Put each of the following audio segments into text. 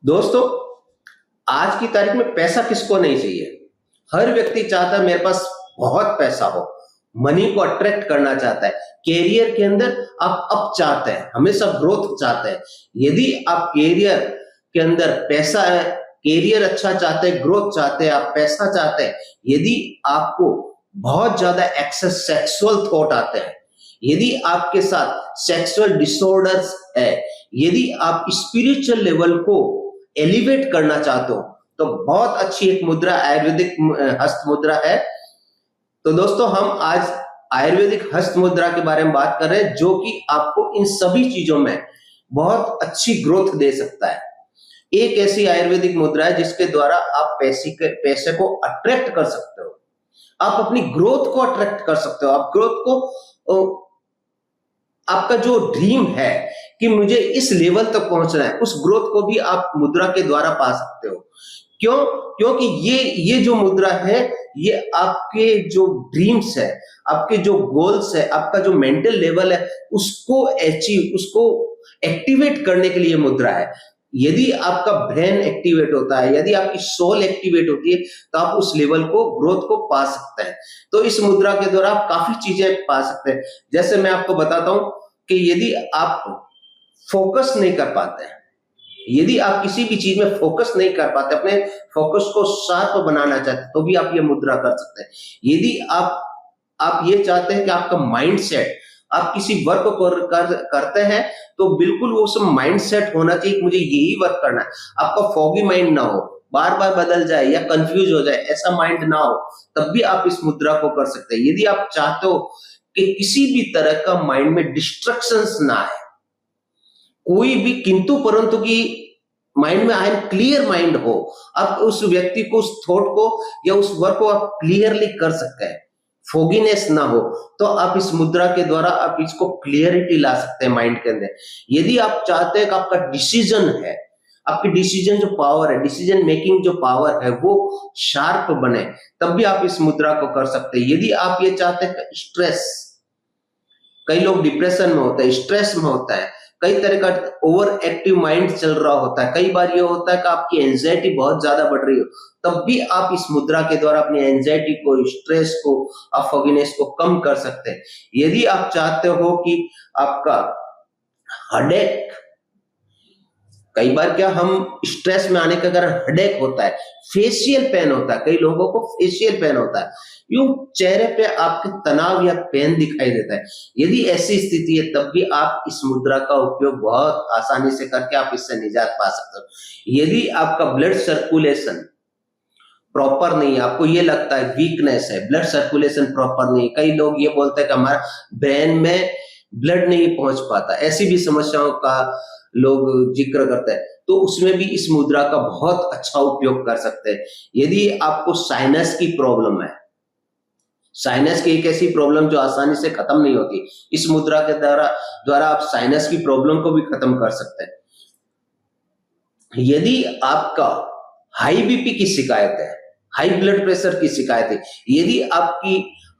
दोस्तों, आज की तारीख में पैसा किसको नहीं चाहिए। हर व्यक्ति चाहता है मेरे पास बहुत पैसा हो, मनी को अट्रैक्ट करना चाहता है। कैरियर के अंदर आप अप चाहते हैं, हमेशा ग्रोथ चाहते हैं। यदि आप कैरियर के अंदर पैसा है, कैरियर अच्छा चाहते हैं, ग्रोथ चाहते हैं, आप पैसा चाहते हैं, यदि आपको बहुत ज्यादा एक्सेस सेक्सुअल थॉट आते हैं, यदि आपके साथ सेक्सुअल डिसऑर्डर्स है, यदि आप स्पिरिचुअल लेवल को एलिवेट करना चाहते हो, तो बहुत अच्छी एक मुद्रा आयुर्वेदिक हस्त मुद्रा है। तो दोस्तों, हम आज आयुर्वेदिक हस्त मुद्रा के बारे में बात कर रहे हैं, जो कि आपको इन सभी चीजों में बहुत अच्छी ग्रोथ दे सकता है। एक ऐसी आयुर्वेदिक मुद्रा है जिसके द्वारा आप पैसे को अट्रैक्ट कर सकते हो, आप अपनी ग्रोथ को अट्रैक्ट कर सकते हो, आप ग्रोथ को, आपका जो ड्रीम है कि मुझे इस लेवल तक पहुंचना है, उस ग्रोथ को भी आप मुद्रा के द्वारा पा सकते हो। क्यों? क्योंकि ये जो मुद्रा है, ये आपके जो ड्रीम्स है, आपके जो गोल्स है, आपका जो मेंटल लेवल है, उसको एक्टिवेट करने के लिए मुद्रा है। यदि आपका ब्रेन एक्टिवेट होता है, यदि आपकी सोल एक्टिवेट होती है, तो आप उस लेवल को, ग्रोथ को पा सकते हैं। तो इस मुद्रा के द्वारा आप काफी चीजें पा सकते हैं। जैसे मैं आपको बताता हूं कि यदि आप फोकस नहीं कर पाते हैं, यदि आप किसी भी चीज में फोकस नहीं कर पाते, अपने फोकस को शार्प बनाना चाहते हैं, तो भी आप ये मुद्रा कर सकते हैं। यदि आप ये चाहते हैं कि आपका माइंड सेट, आप किसी वर्क को करते हैं, तो बिल्कुल वो सब माइंड सेट होना चाहिए कि मुझे यही वर्क करना है। आपका फॉगी माइंड ना हो, बार बार बदल जाए या कंफ्यूज हो जाए, ऐसा माइंड ना हो, तब भी आप इस मुद्रा को कर सकते हैं। यदि आप चाहते हो कि किसी भी तरह का माइंड में डिस्ट्रक्शंस ना आए, कोई भी किंतु परंतु की माइंड में आए, क्लियर माइंड हो, आप उस व्यक्ति को, उस थॉट को या उस वर्क को आप क्लियरली कर सकते हैं, फोगीनेस ना हो, तो आप इस मुद्रा के द्वारा आप इसको क्लियरिटी ला सकते हैं माइंड के अंदर। यदि आप चाहते हैं कि आपका डिसीजन है, आपकी डिसीजन जो पावर है, डिसीजन मेकिंग जो पावर है, वो शार्प बने, तब भी आप इस मुद्रा को कर सकते हैं। यदि आप ये चाहते हैं कि स्ट्रेस, कई लोग डिप्रेशन में होते हैं, स्ट्रेस में होता है, कई तरह का ओवर एक्टिव माइंड चल रहा होता है, कई बार ये होता है कि आपकी एंजाइटी बहुत ज्यादा बढ़ रही हो, तब भी आप इस मुद्रा के द्वारा अपनी एंजाइटी को, स्ट्रेस को, आप फॉगीनेस को कम कर सकते हैं। यदि आप चाहते हो कि आपका हेडेक, कई बार क्या हम स्ट्रेस में आने का कारण हेडेक होता है, फेशियल पेन होता है, कई लोगों को फेशियल पेन होता है, यूं चेहरे पे आपके तनाव या पेन दिखाई देता है। यदि ऐसी स्थिति है, तब भी आप इस मुद्रा का उपयोग बहुत आसानी से करके आप इससे निजात पा सकते हो। यदि आपका ब्लड सर्कुलेशन प्रॉपर नहीं है, आपको ये लगता है वीकनेस है, ब्लड सर्कुलेशन प्रॉपर नहीं, कई लोग ये बोलते हैं कि हमारा ब्रेन में ब्लड नहीं पहुंच पाता, ऐसी भी समस्याओं का लोग जिक्र करते हैं, तो उसमें भी इस मुद्रा का बहुत अच्छा उपयोग कर सकते हैं। यदि आपको साइनस की प्रॉब्लम है, साइनस की एक ऐसी प्रॉब्लम जो आसानी से खत्म नहीं होती, इस मुद्रा के द्वारा आप साइनस की प्रॉब्लम को भी खत्म कर सकते हैं। यदि आपका हाई बीपी की शिकायत है, हाई ब्लड प्रेशर की शिकायत है, यदि आपकी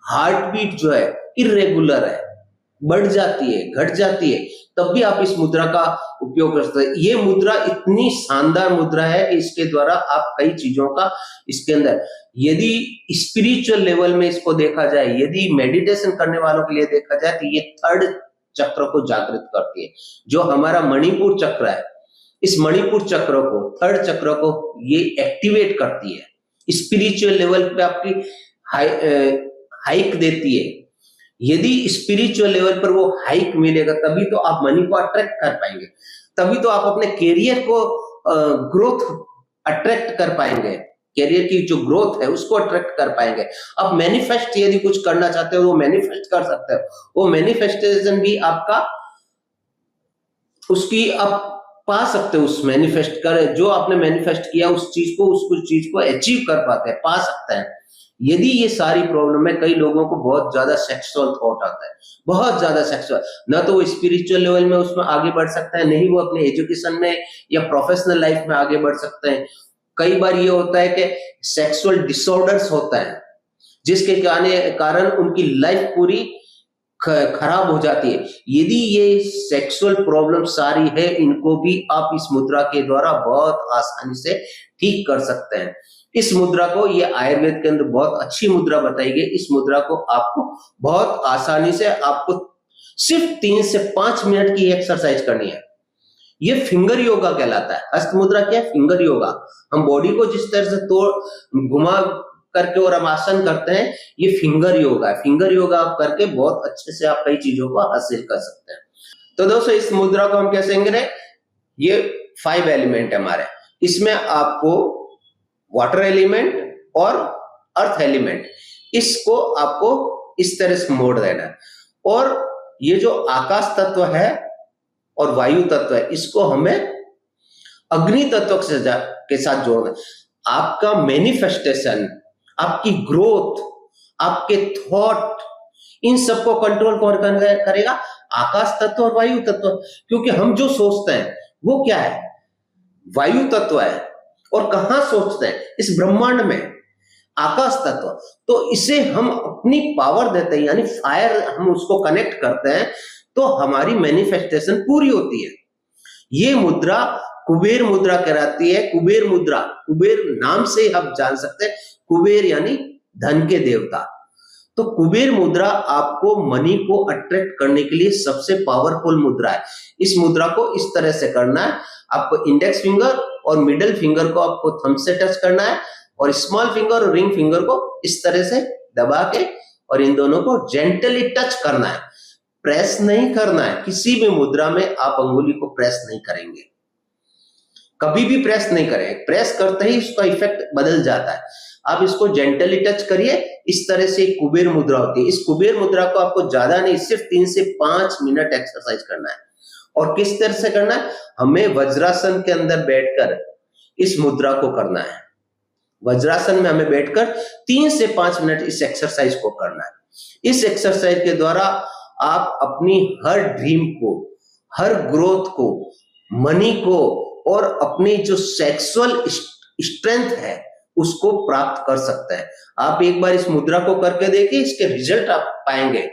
हार्ट बीट जो है इरेगुलर है, बढ़ जाती है, घट जाती है, तब भी आप इस मुद्रा का उपयोग कर सकते हैं। ये मुद्रा इतनी शानदार मुद्रा है कि इसके द्वारा आप कई चीजों का, इसके अंदर यदि स्पिरिचुअल लेवल में इसको देखा जाए, यदि मेडिटेशन करने वालों के लिए देखा जाए, तो ये थर्ड चक्र को जागृत करती है। जो हमारा मणिपुर चक्र है, इस मणिपुर चक्र को, थर्ड चक्र को ये एक्टिवेट करती है, स्पिरिचुअल लेवल पे आपकी हाइक देती है। यदि स्पिरिचुअल लेवल पर वो हाइक मिलेगा, तभी तो आप मनी को अट्रैक्ट कर पाएंगे, तभी तो आप अपने कैरियर को ग्रोथ अट्रैक्ट कर पाएंगे, कैरियर की जो ग्रोथ है उसको अट्रैक्ट कर पाएंगे। आप मैनिफेस्ट यदि कुछ करना चाहते हो, वो मैनिफेस्ट कर सकते हो, वो मैनिफेस्टेशन भी आपका, उसकी आप पा सकते हो, उस मैनिफेस्ट कर, जो आपने मैनिफेस्ट किया उस चीज को अचीव कर पाते हैं, पा सकते हैं। यदि ये सारी प्रॉब्लम है, कई लोगों को बहुत ज्यादा सेक्सुअल थॉट आता है, बहुत ज्यादा सेक्सुअल, ना तो वो स्पिरिचुअल लेवल में उसमें आगे बढ़ सकता है, नहीं वो अपने एजुकेशन में या प्रोफेशनल लाइफ में आगे बढ़ सकते हैं। कई बार ये होता है कि सेक्सुअल डिसऑर्डर्स होता है, जिसके कारण उनकी लाइफ पूरी खराब हो जाती है, यदि ये सेक्सुअल प्रॉब्लम सारी है, इनको भी आप इस मुद्रा के द्वारा बहुत आसानी से ठीक कर सकते हैं। इस मुद्रा को, ये आयुर्वेद के अंदर बहुत अच्छी मुद्रा बताई गई। इस मुद्रा को आपको बहुत आसानी से, आपको सिर्फ 3 से 5 मिनट की एक्सरसाइज करनी है। ये फिंगर योगा कहलाता है। हस्त मुद्रा क्या है? फिंगर योगा। हम बॉडी को जिस तरह से तोड़ घुमा करके और हम आसन करते हैं, ये फिंगर योगा है। फिंगर योगा आप करके बहुत अच्छे से आप कई चीजों को हासिल कर सकते हैं। तो दोस्तों, इस मुद्रा को हम कैसे करेंगे? ये 5 एलिमेंट है हमारे। इसमें आपको वाटर एलिमेंट और अर्थ एलिमेंट, इसको आपको इस तरह से मोड़ देना है। और ये जो आकाश तत्व है और वायु तत्व है, इसको हमें अग्नि तत्व के साथ जोड़ना है। आपका मैनिफेस्टेशन, आपकी ग्रोथ, आपके थॉट, इन सबको कंट्रोल कौन करेगा? आकाश तत्व और वायु तत्व। क्योंकि हम जो सोचते हैं वो क्या है? वायु तत्व है। और कहां सोचते हैं? इस ब्रह्मांड में, आकाश तत्व। तो इसे हम अपनी पावर देते हैं, यानी फायर, हम उसको कनेक्ट करते हैं तो हमारी मैनिफेस्टेशन पूरी होती है। ये मुद्रा कुबेर मुद्रा कहलाती है। कुबेर मुद्रा, कुबेर नाम से आप जान सकते हैं, कुबेर यानी धन के देवता। तो कुबेर मुद्रा आपको मनी को अट्रैक्ट करने के लिए सबसे पावरफुल मुद्रा है। इस मुद्रा को इस तरह से करना है। आपको इंडेक्स फिंगर और मिडिल फिंगर को आपको थंब से टच करना है, और स्मॉल फिंगर और रिंग फिंगर को इस तरह से दबा के, और इन दोनों को जेंटली टच करना है। प्रेस नहीं करना है। किसी भी मुद्रा में आप अंगुली को प्रेस नहीं करेंगे, कभी भी प्रेस नहीं करें। प्रेस करते ही इसका इफेक्ट बदल जाता है। आप इसको जेंटली टच करिए। इस तरह से कुबेर मुद्रा होती है। इस कुबेर मुद्रा को आपको ज्यादा नहीं, सिर्फ 3 से 5 मिनट एक्सरसाइज करना है। और किस तरह से करना है? हमें वज्रासन के अंदर बैठकर इस मुद्रा को करना है। वज्रासन में हमें बैठकर 3 से 5 मिनट इस एक्सरसाइज को करना है। इस एक्सरसाइज के द्वारा आप अपनी हर ड्रीम को, हर ग्रोथ को, मनी को और अपनी जो सेक्सुअल स्ट्रेंथ है उसको प्राप्त कर सकते हैं। आप एक बार इस मुद्रा को करके देखिए, इसके रिजल्ट आप पाएंगे।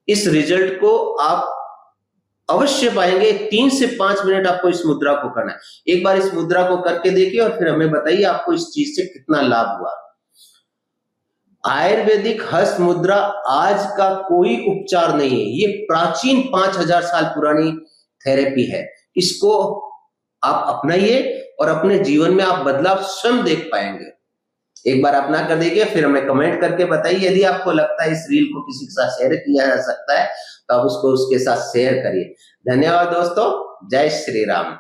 इस रिजल्ट को आप अवश्य पाएंगे। 3 से 5 मिनट आपको इस मुद्रा को करना है। एक बार इस मुद्रा को करके देखिए और फिर हमें बताइए आपको इस चीज से कितना लाभ हुआ। आयुर्वेदिक हस्त मुद्रा आज का कोई उपचार नहीं है। ये प्राचीन 5000 साल पुरानी थेरेपी है। इसको आप अपनाइए और अपने जीवन में आप बदलाव स्वयं देख पाएंगे। एक बार अपना कर देखिए, फिर हमें कमेंट करके बताइए। यदि आपको लगता है इस रील को किसी के साथ शेयर किया जा सकता है तो आप उसको उसके साथ शेयर करिए। धन्यवाद दोस्तों। जय श्री राम।